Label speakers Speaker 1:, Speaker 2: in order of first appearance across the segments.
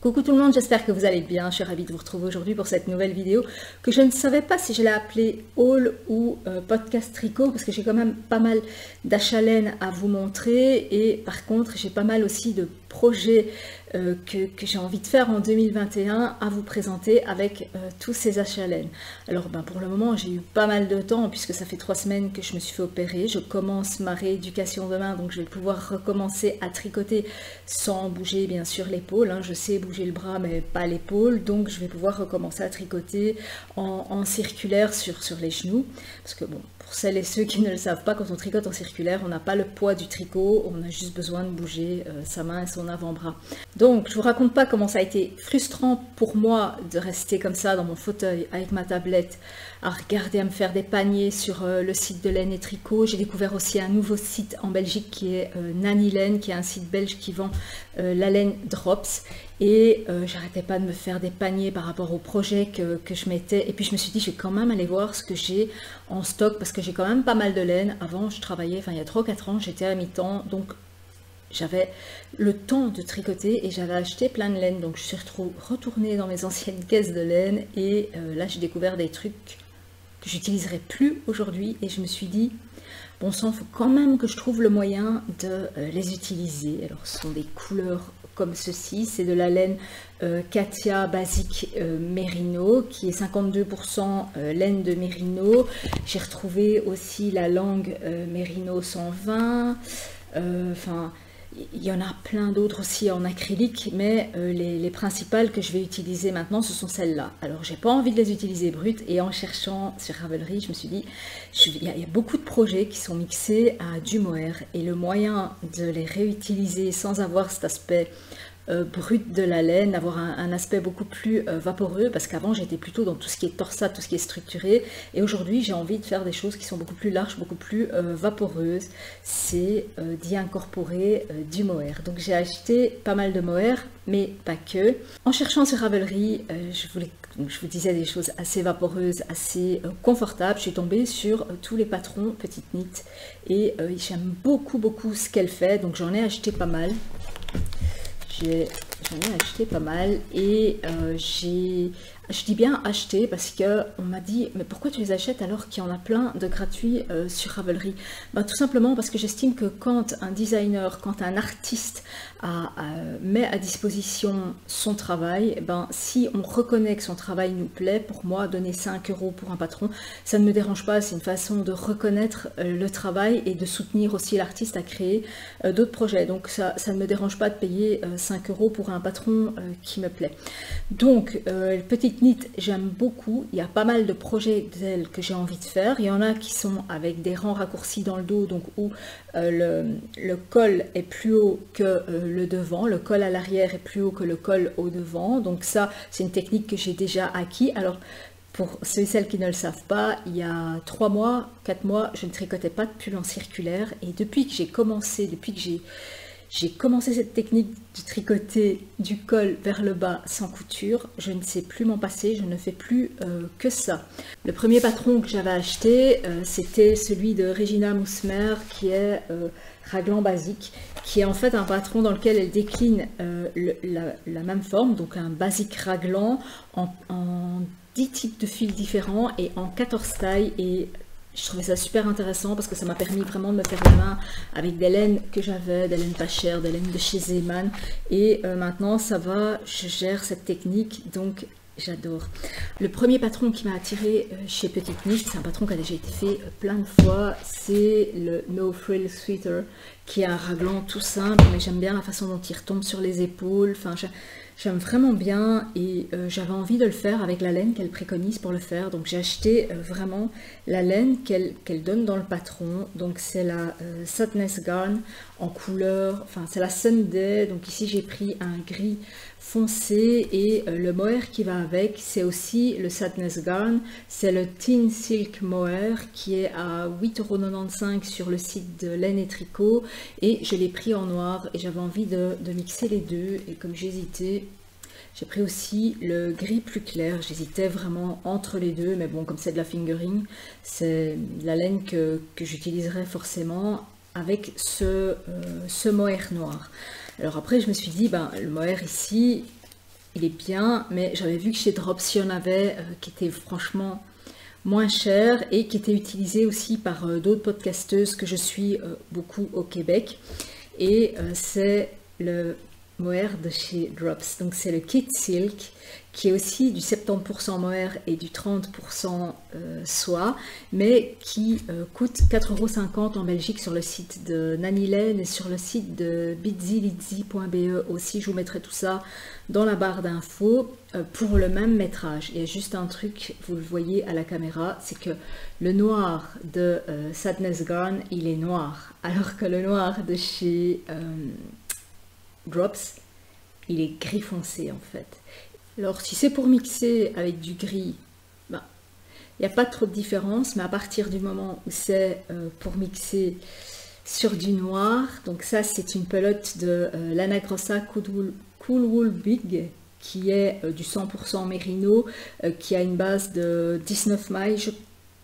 Speaker 1: Coucou tout le monde, j'espère que vous allez bien. Je suis ravie de vous retrouver aujourd'hui pour cette nouvelle vidéo que je ne savais pas si je l'ai appelée haul ou podcast tricot parce que j'ai quand même pas mal d'achats laine à vous montrer et par contre j'ai pas mal aussi de projets que j'ai envie de faire en 2021 à vous présenter avec tous ces achats laine. Alors pour le moment j'ai eu pas mal de temps puisque ça fait 3 semaines que je me suis fait opérer. Je commence ma rééducation demain donc je vais pouvoir recommencer à tricoter sans bouger bien sûr l'épaule. Je sais bouger le bras mais pas l'épaule, donc je vais pouvoir recommencer à tricoter en circulaire sur les genoux parce que bon, pour celles et ceux qui ne le savent pas, quand on tricote en circulaire on n'a pas le poids du tricot, on a juste besoin de bouger sa main et son avant-bras. Donc je vous raconte pas comment ça a été frustrant pour moi de rester comme ça dans mon fauteuil avec ma tablette à regarder, à me faire des paniers sur le site de Laine et Tricot. J'ai découvert aussi un nouveau site en Belgique qui est Nanny Laine, qui est un site belge qui vend la laine Drops. Et j'arrêtais pas de me faire des paniers par rapport au projet que je mettais. Et puis je me suis dit, je vais quand même aller voir ce que j'ai en stock parce que j'ai quand même pas mal de laine. Avant, je travaillais, il y a 3 ou 4 ans, j'étais à mi-temps. Donc j'avais le temps de tricoter et j'avais acheté plein de laine. Donc je suis retournée dans mes anciennes caisses de laine et là j'ai découvert des trucs que j'utiliserai plus aujourd'hui et je me suis dit bon sang, il faut quand même que je trouve le moyen de les utiliser. Alors ce sont des couleurs comme ceci, c'est de la laine Katia Basic Merino qui est 52% laine de Merino. J'ai retrouvé aussi la langue Merino 120, il y en a plein d'autres aussi en acrylique, mais les principales que je vais utiliser maintenant, ce sont celles-là. Alors, j'ai pas envie de les utiliser brutes, et en cherchant sur Ravelry, je me suis dit, il y a beaucoup de projets qui sont mixés à du mohair, et le moyen de les réutiliser sans avoir cet aspect brut de la laine, avoir un aspect beaucoup plus vaporeux, parce qu'avant j'étais plutôt dans tout ce qui est torsade, tout ce qui est structuré, et aujourd'hui j'ai envie de faire des choses qui sont beaucoup plus larges, beaucoup plus vaporeuses, c'est d'y incorporer du mohair. Donc j'ai acheté pas mal de mohair, mais pas que. En cherchant sur Ravelry, je vous disais des choses assez vaporeuses, assez confortables. Je suis tombée sur tous les patrons Petite Knit, et j'aime beaucoup ce qu'elle fait, donc j'en ai acheté pas mal. J'en ai acheté pas mal et je dis bien acheter parce que on m'a dit mais pourquoi tu les achètes alors qu'il y en a plein de gratuits sur Ravelry? Tout simplement parce que j'estime que quand un designer, quand un artiste met à disposition son travail, si on reconnaît que son travail nous plaît, pour moi donner 5 € pour un patron, ça ne me dérange pas, c'est une façon de reconnaître le travail et de soutenir aussi l'artiste à créer d'autres projets. Donc ça ne me dérange pas de payer 5 € pour un patron qui me plaît. Donc Petite Knit, j'aime beaucoup, il y a pas mal de projets d'elle que j'ai envie de faire, il y en a qui sont avec des rangs raccourcis dans le dos, donc où le col est plus haut que le devant, le col à l'arrière est plus haut que le col au devant, donc ça c'est une technique que j'ai déjà acquis. Alors pour ceux et celles qui ne le savent pas, il y a 3 mois, 4 mois, je ne tricotais pas de pull en circulaire et depuis que j'ai commencé cette technique de tricoter du col vers le bas sans couture, je ne sais plus m'en passer, je ne fais plus que ça. Le premier patron que j'avais acheté, c'était celui de Regina Moussemer, qui est raglan basique, qui est en fait un patron dans lequel elle décline la même forme, donc un basique raglan en 10 types de fils différents et en 14 tailles. Et je trouvais ça super intéressant parce que ça m'a permis vraiment de me faire la main avec des laines que j'avais, des laines pas chères, des laines de chez Zeman. Et maintenant ça va, je gère cette technique, donc j'adore. Le premier patron qui m'a attiré chez Petite Knit, c'est un patron qui a déjà été fait plein de fois, c'est le No Frill Sweater, qui est un raglan tout simple, mais j'aime bien la façon dont il retombe sur les épaules. J'aime vraiment bien et j'avais envie de le faire avec la laine qu'elle préconise pour le faire. Donc j'ai acheté vraiment la laine qu'elle donne dans le patron. Donc c'est la Sadness Garn en couleur, c'est la Sunday. Donc ici j'ai pris un gris foncé et le mohair qui va avec, c'est aussi le Sadness Garn. C'est le Thin Silk Mohair qui est à 8,95 € sur le site de Laine et Tricot. Et je l'ai pris en noir et j'avais envie de mixer les deux. Et comme j'hésitais, j'ai pris aussi le gris plus clair. J'hésitais vraiment entre les deux, mais bon, comme c'est de la fingering, c'est la laine que j'utiliserai forcément avec ce mohair noir. Alors après je me suis dit, le mohair ici, il est bien, mais j'avais vu que chez Drops, il y en avait qui étaient franchement moins cher et qui était utilisé aussi par d'autres podcasteuses que je suis beaucoup au Québec. Et c'est le mohair de chez Drops. Donc c'est le Kit Silk qui est aussi du 70% mohair et du 30% soie, mais qui coûte 4,50 € en Belgique sur le site de Nannylen et sur le site de bitzylizzy.be aussi. Je vous mettrai tout ça dans la barre d'infos pour le même métrage. Il y a juste un truc, vous le voyez à la caméra, c'est que le noir de Sadness Garn, il est noir, alors que le noir de chez Drops, il est gris foncé en fait. Alors si c'est pour mixer avec du gris, ben, il n'y a pas trop de différence, mais à partir du moment où c'est pour mixer sur du noir, donc ça c'est une pelote de Lana Grossa Cool Wool Big, qui est du 100% mérino, qui a une base de 19 mailles, je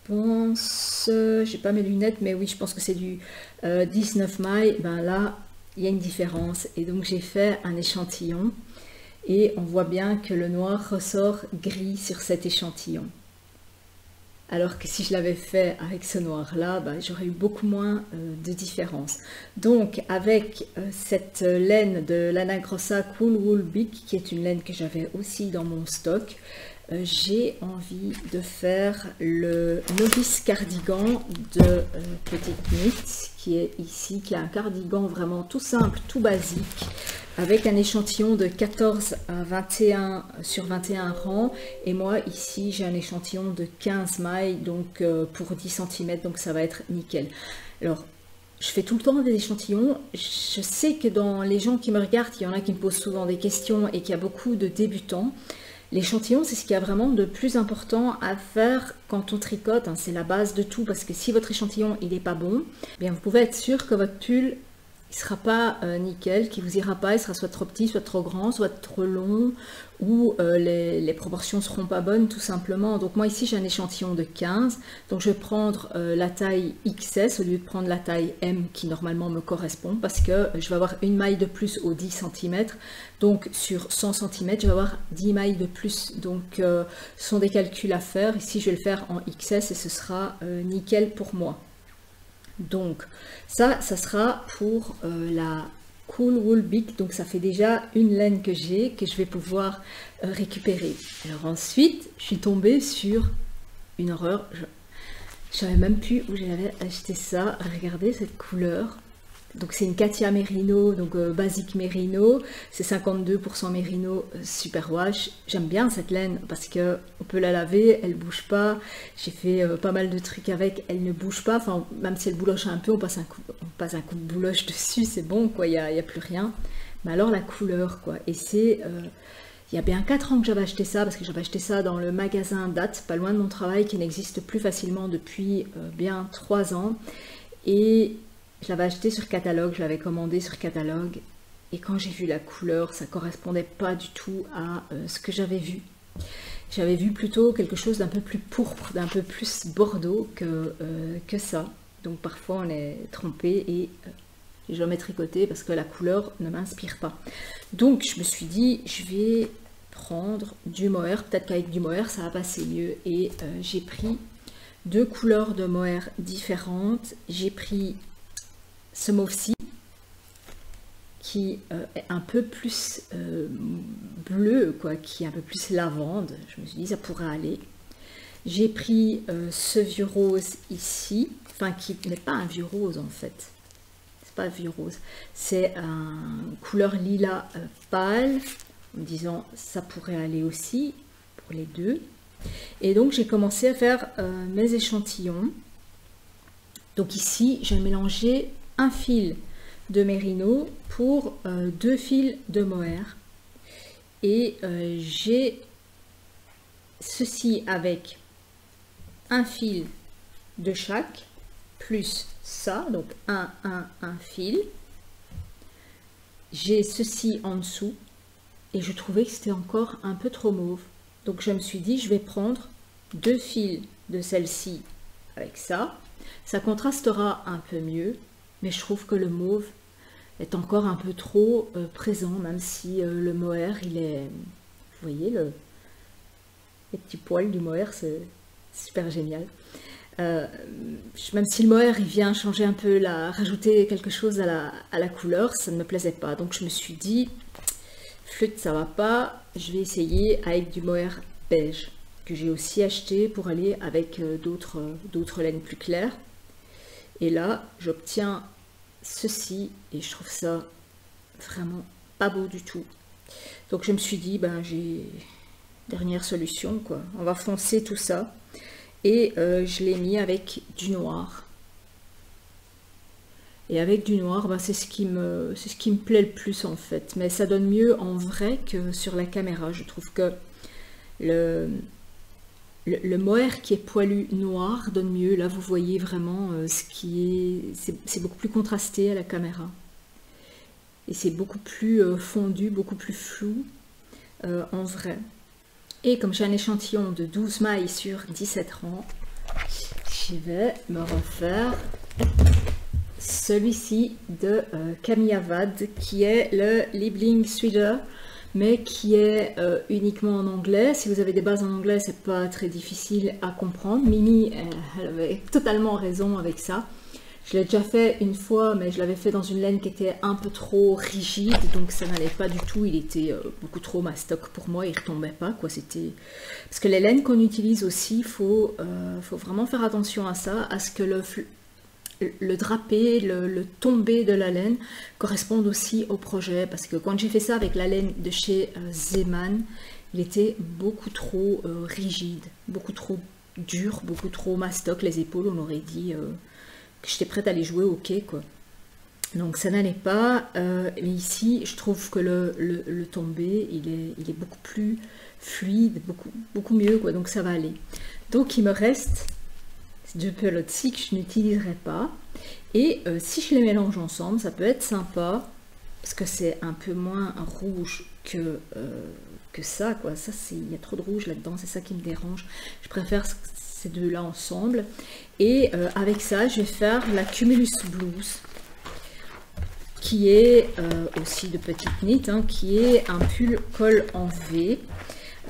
Speaker 1: pense, j'ai pas mes lunettes, mais oui, je pense que c'est du 19 mailles. Ben là, il y a une différence, et donc j'ai fait un échantillon, et on voit bien que le noir ressort gris sur cet échantillon. Alors que si je l'avais fait avec ce noir-là, ben, j'aurais eu beaucoup moins de différence. Donc avec cette laine de Lana Grossa Cool Wool Big, qui est une laine que j'avais aussi dans mon stock, j'ai envie de faire le Novice Cardigan de Petite Knit, qui est ici, qui est un cardigan vraiment tout simple, tout basique, avec un échantillon de 14 à 21 sur 21 rangs, et moi ici j'ai un échantillon de 15 mailles, donc pour 10 cm, donc ça va être nickel. Alors je fais tout le temps des échantillons. Je sais que dans les gens qui me regardent, il y en a qui me posent souvent des questions et qu'il y a beaucoup de débutants. L'échantillon, c'est ce qu'il y a vraiment de plus important à faire quand on tricote, hein, c'est la base de tout, parce que si votre échantillon il n'est pas bon, eh bien vous pouvez être sûr que votre pull il sera pas nickel, qu'il vous ira pas, il sera soit trop petit, soit trop grand, soit trop long, ou les proportions seront pas bonnes tout simplement. Donc moi ici j'ai un échantillon de 15, donc je vais prendre la taille XS au lieu de prendre la taille M qui normalement me correspond, parce que je vais avoir une maille de plus au 10 cm, donc sur 100 cm je vais avoir 10 mailles de plus, donc ce sont des calculs à faire. Ici je vais le faire en XS et ce sera nickel pour moi. Donc ça sera pour la Cool Wool Big, donc ça fait déjà une laine que j'ai, que je vais pouvoir récupérer. Alors ensuite, je suis tombée sur une horreur, je savais même plus où j'avais acheté ça. Regardez cette couleur. Donc c'est une Katia Merino, donc basique Merino, c'est 52% Merino super wash. J'aime bien cette laine parce que on peut la laver, elle bouge pas. J'ai fait pas mal de trucs avec, elle ne bouge pas. Enfin, même si elle bouloche un peu, on passe un coup de bouloche dessus, c'est bon quoi, il y a plus rien. Mais alors la couleur quoi, et c'est il y a bien 4 ans que j'avais acheté ça, parce que j'avais acheté ça dans le magasin Date, pas loin de mon travail, qui n'existe plus facilement depuis bien 3 ans. Et je l'avais acheté sur catalogue, je l'avais commandé sur catalogue, et quand j'ai vu la couleur, ça correspondait pas du tout à ce que j'avais vu. J'avais vu plutôt quelque chose d'un peu plus pourpre, d'un peu plus bordeaux que ça. Donc parfois on est trompé et je dois tricoter parce que la couleur ne m'inspire pas. Donc je me suis dit, je vais prendre du mohair, peut-être qu'avec du mohair ça va passer mieux, et j'ai pris 2 couleurs de mohair différentes. J'ai pris ce mauve-ci qui est un peu plus bleu, quoi, qui est un peu plus lavande. Je me suis dit ça pourrait aller. J'ai pris ce vieux rose ici, enfin qui n'est pas un vieux rose en fait, c'est pas un vieux rose, c'est un couleur lilas pâle, en me disant ça pourrait aller aussi pour les deux. Et donc j'ai commencé à faire mes échantillons. Donc ici j'ai mélangé un fil de mérino pour 2 fils de mohair, et j'ai ceci avec un fil de chaque plus ça, donc un fil. J'ai ceci en dessous et je trouvais que c'était encore un peu trop mauve, donc je me suis dit je vais prendre 2 fils de celle-ci avec ça, ça contrastera un peu mieux. Mais je trouve que le mauve est encore un peu trop présent, même si le mohair il est Vous voyez les petits poils du mohair, c'est super génial. Même si le mohair il vient changer un peu, rajouter quelque chose à la couleur, ça ne me plaisait pas. Donc je me suis dit, flûte ça va pas, je vais essayer avec du mohair beige, que j'ai aussi acheté pour aller avec d'autres laines plus claires. Et là, j'obtiens ceci et je trouve ça vraiment pas beau du tout. Donc je me suis dit, ben j'ai dernière solution quoi. On va foncer tout ça et je l'ai mis avec du noir. Et avec du noir, ben, c'est ce qui me plaît le plus en fait. Mais ça donne mieux en vrai que sur la caméra. Je trouve que le mohair qui est poilu noir donne mieux. Là, vous voyez vraiment ce qui est... C'est beaucoup plus contrasté à la caméra. Et c'est beaucoup plus fondu, beaucoup plus flou en vrai. Et comme j'ai un échantillon de 12 mailles sur 17 rangs, je vais me refaire celui-ci de Camille Avad, qui est le Liebling Sweater, mais qui est uniquement en anglais. Si vous avez des bases en anglais, c'est pas très difficile à comprendre. Mimi, elle avait totalement raison avec ça. Je l'ai déjà fait une fois, mais je l'avais fait dans une laine qui était un peu trop rigide, donc ça n'allait pas du tout. Il était beaucoup trop mastoc pour moi, il retombait pas, quoi. C'était parce que les laines qu'on utilise aussi, faut vraiment faire attention à ça, à ce que le drapé, le tombé de la laine correspondent aussi au projet, parce que quand j'ai fait ça avec la laine de chez Zeman, il était beaucoup trop rigide, beaucoup trop dur, beaucoup trop mastoc. Les épaules, on aurait dit que j'étais prête à les jouer au quai, quoi. Donc ça n'allait pas, mais ici je trouve que le tombé il est beaucoup plus fluide, beaucoup mieux, quoi. Donc ça va aller. Donc il me reste deux pelotes-ci que je n'utiliserai pas, et si je les mélange ensemble, ça peut être sympa parce que c'est un peu moins rouge que ça, quoi. Ça, il y a trop de rouge là-dedans, c'est ça qui me dérange. Je préfère ces deux-là ensemble, et avec ça, je vais faire la Cumulus Blues, qui est aussi de petite knit, hein, qui est un pull col en V,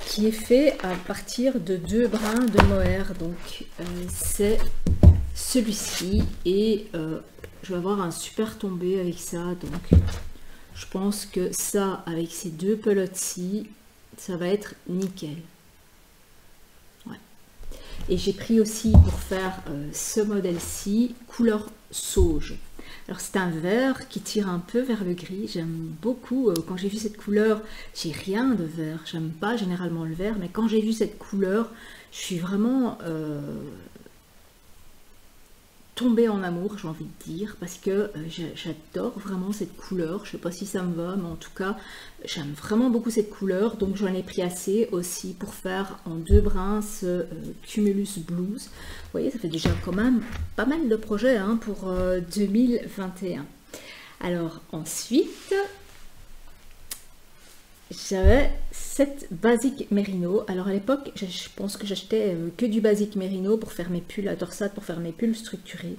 Speaker 1: qui est fait à partir de 2 brins de mohair. Donc c'est celui-ci, et je vais avoir un super tombé avec ça. Donc je pense que ça, avec ces deux pelotes-ci, ça va être nickel. Ouais. Et j'ai pris aussi pour faire ce modèle-ci, couleur sauge. Alors c'est un vert qui tire un peu vers le gris. J'aime beaucoup, quand j'ai vu cette couleur, j'ai rien de vert, j'aime pas généralement le vert, mais quand j'ai vu cette couleur, je suis vraiment tombée en amour, j'ai envie de dire, parce que j'adore vraiment cette couleur. Je sais pas si ça me va, mais en tout cas j'aime vraiment beaucoup cette couleur, donc j'en ai pris assez aussi pour faire en 2 brins ce Cumulus Blues. Vous voyez, ça fait déjà quand même pas mal de projets, hein, pour 2021. Alors ensuite, j'avais cette basique mérino. Alors à l'époque, je pense que j'achetais que du basique mérino pour faire mes pulls à torsade, pour faire mes pulls structurés.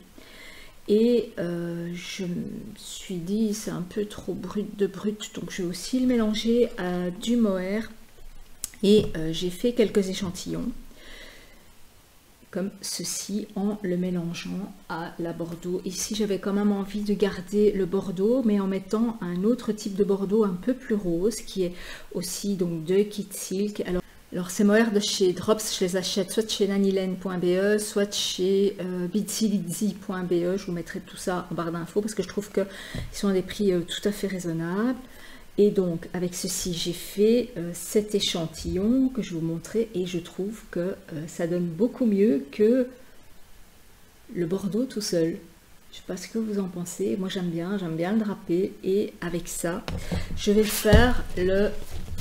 Speaker 1: Et je me suis dit, c'est un peu trop brut de brut, donc je vais aussi le mélanger à du mohair. Et j'ai fait quelques échantillons comme ceci en le mélangeant à la bordeaux. Ici j'avais quand même envie de garder le bordeaux, mais en mettant un autre type de bordeaux un peu plus rose, qui est aussi donc de Kit Silk. Alors ces mohair de chez Drops, je les achète soit chez nannylen.be, soit chez bitsylizzy.be. Je vous mettrai tout ça en barre d'infos parce que je trouve qu'ils sont à des prix tout à fait raisonnables. Et donc avec ceci, j'ai fait cet échantillon que je vais vous montrer, et je trouve que ça donne beaucoup mieux que le bordeaux tout seul. Je sais pas ce que vous en pensez. Moi j'aime bien le draper, et avec ça, je vais faire le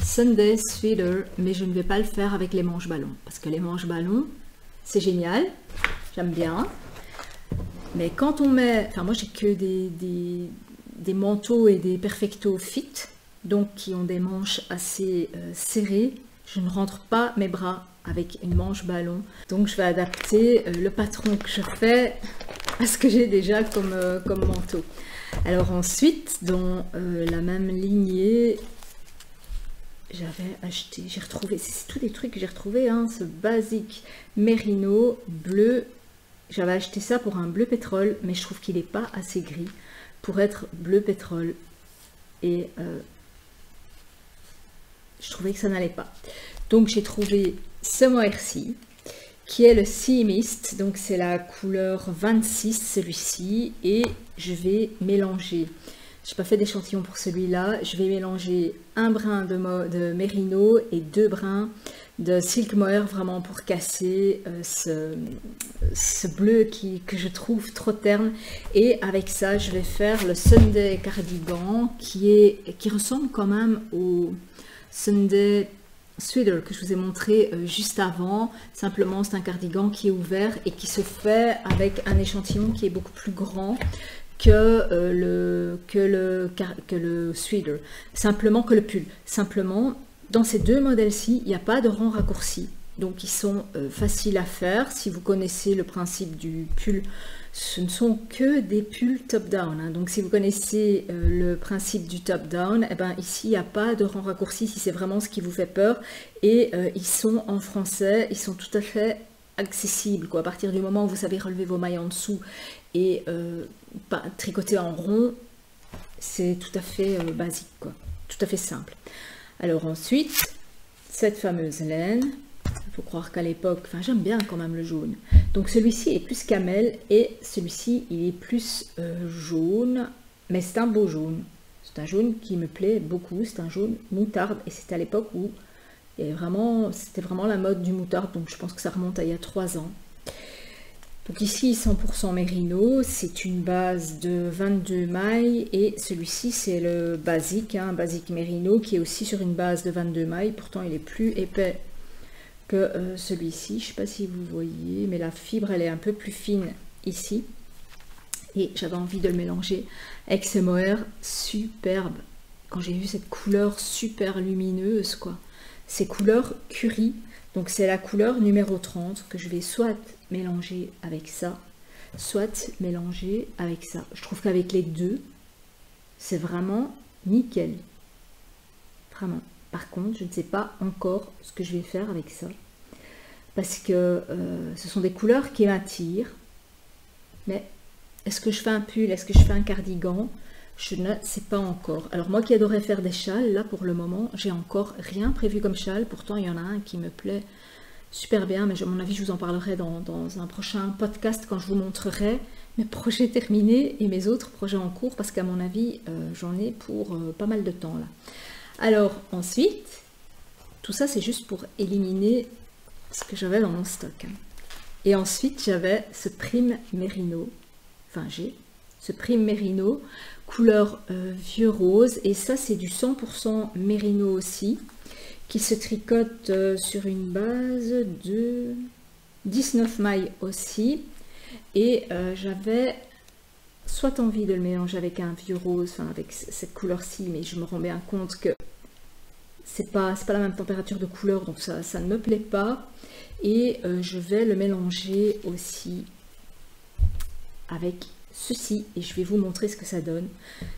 Speaker 1: Sunday Sweater, mais je ne vais pas le faire avec les manches ballons, parce que les manches ballons, c'est génial, j'aime bien. Mais quand on met, enfin moi j'ai que des manteaux et des perfecto fit, donc qui ont des manches assez serrées. Je ne rentre pas mes bras avec une manche ballon, donc je vais adapter le patron que je fais à ce que j'ai déjà comme manteau. Alors ensuite, dans la même lignée, j'avais acheté, j'ai retrouvé, c'est tous des trucs que j'ai retrouvé, hein, ce basique mérino bleu. J'avais acheté ça pour un bleu pétrole, mais je trouve qu'il n'est pas assez gris pour être bleu pétrole. Et je trouvais que ça n'allait pas. Donc j'ai trouvé ce mohair-ci, qui est le Sea Mist. Donc c'est la couleur 26, celui-ci. Et je vais mélanger, je n'ai pas fait d'échantillon pour celui-là, je vais mélanger un brin de mérino et 2 brins de silk mohair, vraiment pour casser ce bleu que je trouve trop terne. Et avec ça je vais faire le Sunday cardigan qui ressemble quand même au Sunday sweater que je vous ai montré juste avant. Simplement c'est un cardigan qui est ouvert et qui se fait avec un échantillon qui est beaucoup plus grand que le sweater, simplement que le pull. Simplement, dans ces deux modèles-ci, il n'y a pas de rang raccourci. Donc, ils sont faciles à faire. Si vous connaissez le principe du pull, ce ne sont que des pulls top-down. Hein. Donc, si vous connaissez le principe du top-down, eh ben, ici, il n'y a pas de rang raccourci si c'est vraiment ce qui vous fait peur. Et ils sont en français, ils sont tout à fait accessibles. Quoi. À partir du moment où vous savez relever vos mailles en dessous et tricoter en rond, c'est tout à fait basique, quoi. Tout à fait simple. Alors ensuite, cette fameuse laine, il faut croire qu'à l'époque, enfin j'aime bien quand même le jaune. Donc celui-ci est plus camel et celui-ci il est plus jaune, mais c'est un beau jaune. C'est un jaune qui me plaît beaucoup, c'est un jaune moutarde et c'était à l'époque où c'était vraiment la mode du moutarde, donc je pense que ça remonte à il y a 3 ans. Donc ici 100% mérino, c'est une base de 22 mailles et celui-ci c'est le basique, hein, basique mérino qui est aussi sur une base de 22 mailles, pourtant il est plus épais que celui-ci, je ne sais pas si vous voyez, mais la fibre elle est un peu plus fine ici et j'avais envie de le mélanger avec ce mohair superbe. Quand j'ai vu cette couleur super lumineuse, quoi, ces couleurs curry. Donc c'est la couleur numéro 30 que je vais soit mélanger avec ça, soit mélanger avec ça. Je trouve qu'avec les deux, c'est vraiment nickel. Vraiment. Par contre, je ne sais pas encore ce que je vais faire avec ça. Parce que ce sont des couleurs qui m'attirent. Mais est-ce que je fais un pull, est-ce que je fais un cardigan? Je ne sais pas encore. Alors moi qui adorais faire des châles, là pour le moment, j'ai encore rien prévu comme châle. Pourtant il y en a un qui me plaît super bien, mais à mon avis je vous en parlerai dans un prochain podcast quand je vous montrerai mes projets terminés et mes autres projets en cours, parce qu'à mon avis j'en ai pour pas mal de temps là. Alors ensuite, tout ça c'est juste pour éliminer ce que j'avais dans mon stock. Hein. Et ensuite j'avais ce prime mérino, enfin j'ai ce prime mérino couleur vieux rose, et ça c'est du 100% mérino aussi, qui se tricote sur une base de 19 mailles aussi, et j'avais soit envie de le mélanger avec un vieux rose, enfin avec cette couleur-ci, mais je me rends bien compte que c'est pas la même température de couleur, donc ça ne me plaît pas, et je vais le mélanger aussi avec ceci et je vais vous montrer ce que ça donne.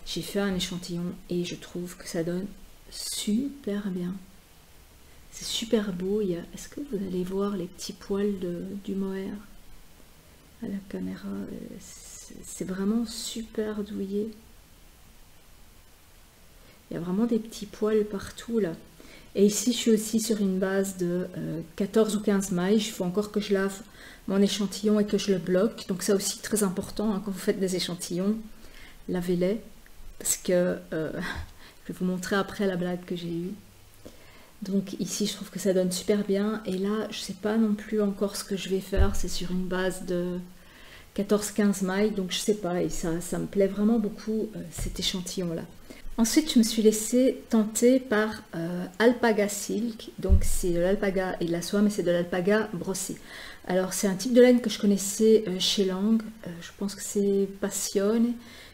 Speaker 1: J'ai fait un échantillon et je trouve que ça donne super bien. C'est super beau. Est-ce que vous allez voir les petits poils du mohair à la caméra? C'est vraiment super douillet. Il y a vraiment des petits poils partout là. Et ici je suis aussi sur une base de 14 ou 15 mailles. Il faut encore que je lave mon échantillon et que je le bloque. Donc ça aussi très important, hein, quand vous faites des échantillons, lavez-les. Parce que je vais vous montrer après la blague que j'ai eue. Donc ici je trouve que ça donne super bien. Et là je ne sais pas non plus encore ce que je vais faire. C'est sur une base de 14-15 mailles. Donc je ne sais pas. Et ça me plaît vraiment beaucoup cet échantillon là. Ensuite, je me suis laissée tenter par Alpaga Silk. Donc, c'est de l'alpaga et de la soie, mais c'est de l'alpaga brossé. Alors, c'est un type de laine que je connaissais chez Lang. Je pense que c'est Passion,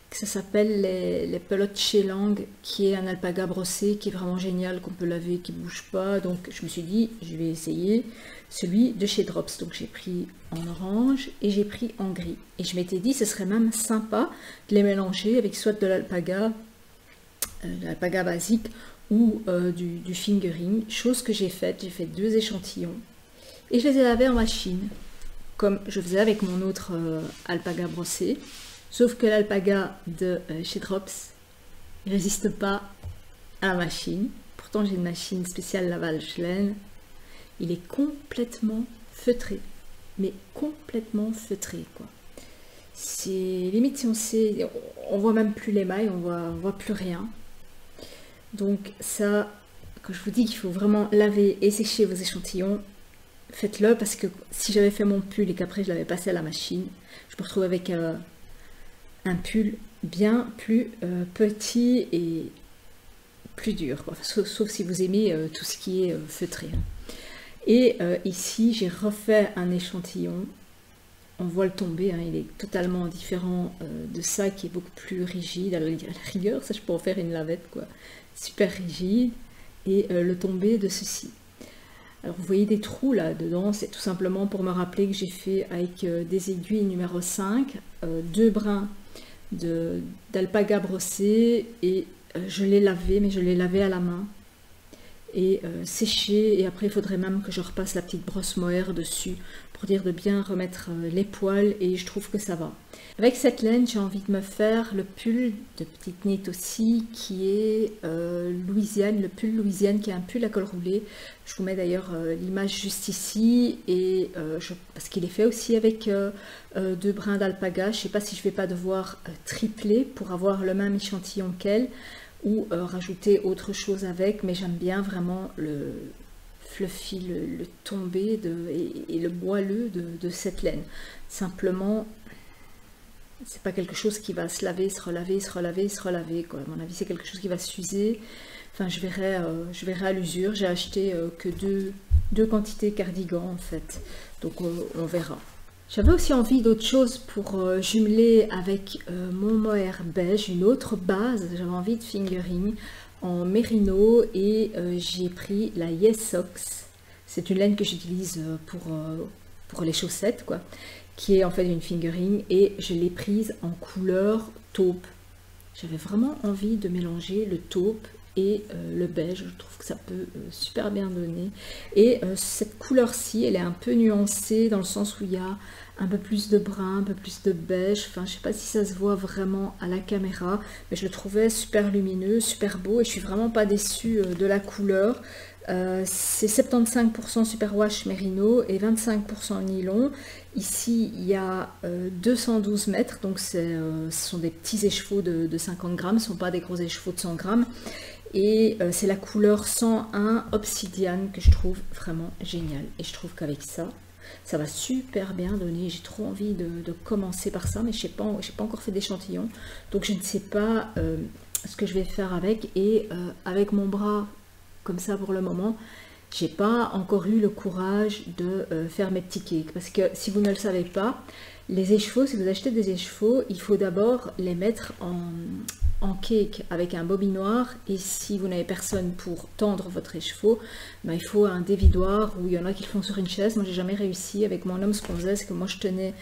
Speaker 1: que ça s'appelle les pelotes chez Lang, qui est un alpaga brossé, qui est vraiment génial, qu'on peut laver, qui ne bouge pas. Donc, je me suis dit, je vais essayer celui de chez Drops. Donc, j'ai pris en orange et j'ai pris en gris. Et je m'étais dit, ce serait même sympa de les mélanger avec soit de l'alpaga basique ou du fingering, chose que j'ai faite. J'ai fait 2 échantillons et je les ai lavés en machine, comme je faisais avec mon autre alpaga brossé, sauf que l'alpaga de chez Drops ne résiste pas à la machine. Pourtant j'ai une machine spéciale lavage laine. Il est complètement feutré, mais complètement feutré quoi. C'est limite, si on sait, on voit même plus les mailles, on voit plus rien. Donc ça, quand je vous dis qu'il faut vraiment laver et sécher vos échantillons, faites-le, parce que si j'avais fait mon pull et qu'après je l'avais passé à la machine, je me retrouve avec un pull bien plus petit et plus dur, quoi. Sauf si vous aimez tout ce qui est feutré. Et ici j'ai refait un échantillon, on voit le tomber, hein, il est totalement différent de ça qui est beaucoup plus rigide. À la rigueur, ça je peux en faire une lavette quoi, super rigide, et le tomber de ceci. Alors vous voyez des trous là dedans, c'est tout simplement pour me rappeler que j'ai fait avec des aiguilles numéro 5, 2 brins d'alpaga brossé, et je l'ai lavé, mais je l'ai lavé à la main et séché, et après il faudrait même que je repasse la petite brosse mohair dessus pour dire de bien remettre les poils, et je trouve que ça va. Avec cette laine, j'ai envie de me faire le pull de petite nit aussi, qui est Louisiane, le pull Louisiane, qui est un pull à col roulé. Je vous mets d'ailleurs l'image juste ici, et parce qu'il est fait aussi avec 2 brins d'alpaga. Je ne sais pas si je ne vais pas devoir tripler pour avoir le même échantillon qu'elle, ou rajouter autre chose avec, mais j'aime bien vraiment le fluffy, le tombé et le moelleux de cette laine. Simplement, c'est pas quelque chose qui va se laver, se relaver, se relaver, se relaver, quoi. À mon avis, c'est quelque chose qui va s'user. Enfin, je verrai à l'usure. J'ai acheté que deux quantités cardigan en fait, donc on verra. J'avais aussi envie d'autre chose pour jumeler avec mon mohair beige, une autre base. J'avais envie de fingering en mérino, et j'ai pris la Yes Socks. C'est une laine que j'utilise pour les chaussettes, quoi, qui est en fait une fingering, et je l'ai prise en couleur taupe. J'avais vraiment envie de mélanger le taupe et le beige. Je trouve que ça peut super bien donner, et cette couleur-ci, elle est un peu nuancée dans le sens où il y a un peu plus de brun, un peu plus de beige. Enfin, je sais pas si ça se voit vraiment à la caméra, mais je le trouvais super lumineux, super beau, et je suis vraiment pas déçue de la couleur. C'est 75% superwash mérino et 25% nylon. Ici il y a 212 mètres, donc ce sont des petits écheveaux de 50 grammes, ce ne sont pas des gros écheveaux de 100 grammes, et c'est la couleur 101 obsidiane que je trouve vraiment géniale, et je trouve qu'avec ça va super bien donner. J'ai trop envie de commencer par ça, mais je n'ai pas encore fait d'échantillon, donc je ne sais pas ce que je vais faire avec. Et avec mon bras comme ça pour le moment, j'ai pas encore eu le courage de faire mes petits cakes, parce que si vous ne le savez pas, les écheveaux, si vous achetez des écheveaux, il faut d'abord les mettre en cake avec un bobinoir, et si vous n'avez personne pour tendre votre écheveau, ben, il faut un dévidoir, ou il y en a qui le font sur une chaise. Moi j'ai jamais réussi. Avec mon homme, ce qu'on faisait, c'est que moi je tenais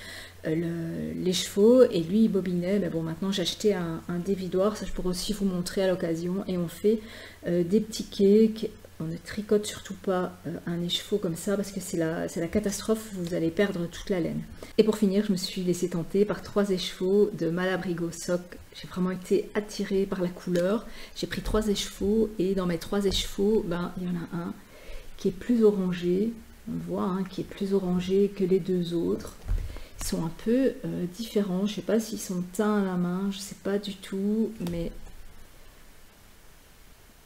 Speaker 1: l'écheveau et lui il bobinait. Mais bon, maintenant j'ai acheté un dévidoir, ça je pourrais aussi vous montrer à l'occasion, et on fait des petits cakes. On ne tricote surtout pas un écheveau comme ça, parce que c'est la catastrophe, vous allez perdre toute la laine. Et pour finir, je me suis laissée tenter par 3 écheveaux de Malabrigo Sock. J'ai vraiment été attirée par la couleur. J'ai pris 3 écheveaux, et dans mes 3 écheveaux, ben, il y en a un qui est plus orangé. On voit hein, qui est plus orangé que les 2 autres. Ils sont un peu différents. Je ne sais pas s'ils sont teints à la main, je ne sais pas du tout, mais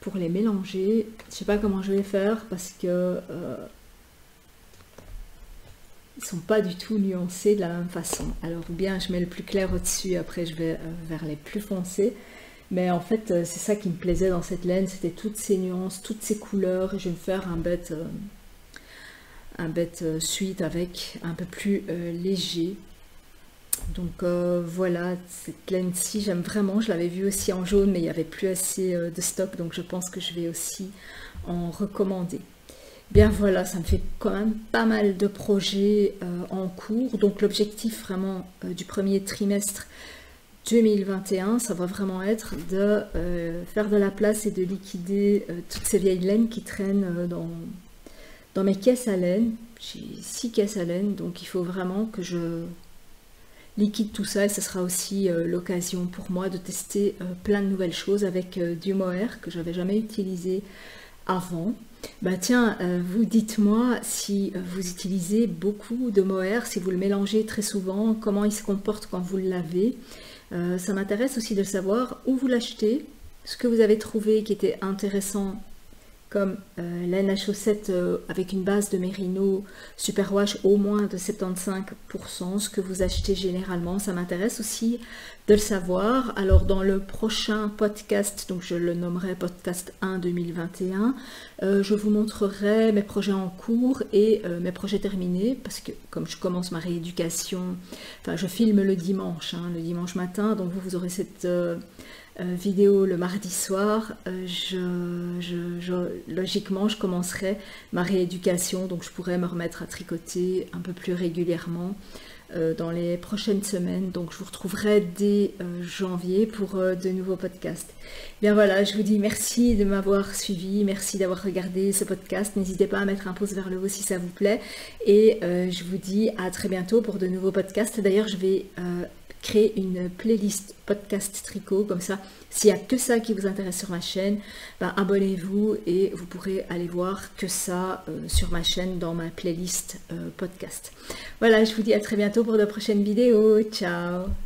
Speaker 1: pour les mélanger, je sais pas comment je vais faire, parce que ils sont pas du tout nuancés de la même façon. Alors ou bien je mets le plus clair au-dessus, après je vais vers les plus foncés, mais en fait c'est ça qui me plaisait dans cette laine, c'était toutes ces nuances, toutes ces couleurs. Et je vais me faire un bête suite avec un peu plus léger. Donc voilà, cette laine-ci, j'aime vraiment. Je l'avais vue aussi en jaune, mais il n'y avait plus assez de stock, donc je pense que je vais aussi en recommander. Bien voilà, ça me fait quand même pas mal de projets en cours. Donc l'objectif vraiment du premier trimestre 2021, ça va vraiment être de faire de la place et de liquider toutes ces vieilles laines qui traînent dans mes caisses à laine. J'ai 6 caisses à laine, donc il faut vraiment que je liquide tout ça, et ce sera aussi l'occasion pour moi de tester plein de nouvelles choses avec du mohair que j'avais jamais utilisé avant. Bah tiens, vous dites-moi si vous utilisez beaucoup de mohair, si vous le mélangez très souvent, comment il se comporte quand vous le lavez. Ça m'intéresse aussi de savoir où vous l'achetez, ce que vous avez trouvé qui était intéressant comme laine à chaussettes avec une base de mérino superwash au moins de 75%, ce que vous achetez généralement, ça m'intéresse aussi de le savoir. Alors dans le prochain podcast, donc je le nommerai podcast 1 2021, je vous montrerai mes projets en cours et mes projets terminés, parce que comme je commence ma rééducation, enfin je filme le dimanche matin, donc vous aurez cette vidéo le mardi soir. Logiquement je commencerai ma rééducation, donc je pourrais me remettre à tricoter un peu plus régulièrement dans les prochaines semaines. Donc je vous retrouverai dès janvier pour de nouveaux podcasts. Bien voilà, je vous dis merci de m'avoir suivi, merci d'avoir regardé ce podcast. N'hésitez pas à mettre un pouce vers le haut si ça vous plaît, et je vous dis à très bientôt pour de nouveaux podcasts. D'ailleurs je vais créer une playlist podcast tricot, comme ça s'il n'y a que ça qui vous intéresse sur ma chaîne, ben, abonnez-vous et vous pourrez aller voir que ça sur ma chaîne dans ma playlist podcast. Voilà, je vous dis à très bientôt pour de prochaines vidéos. Ciao!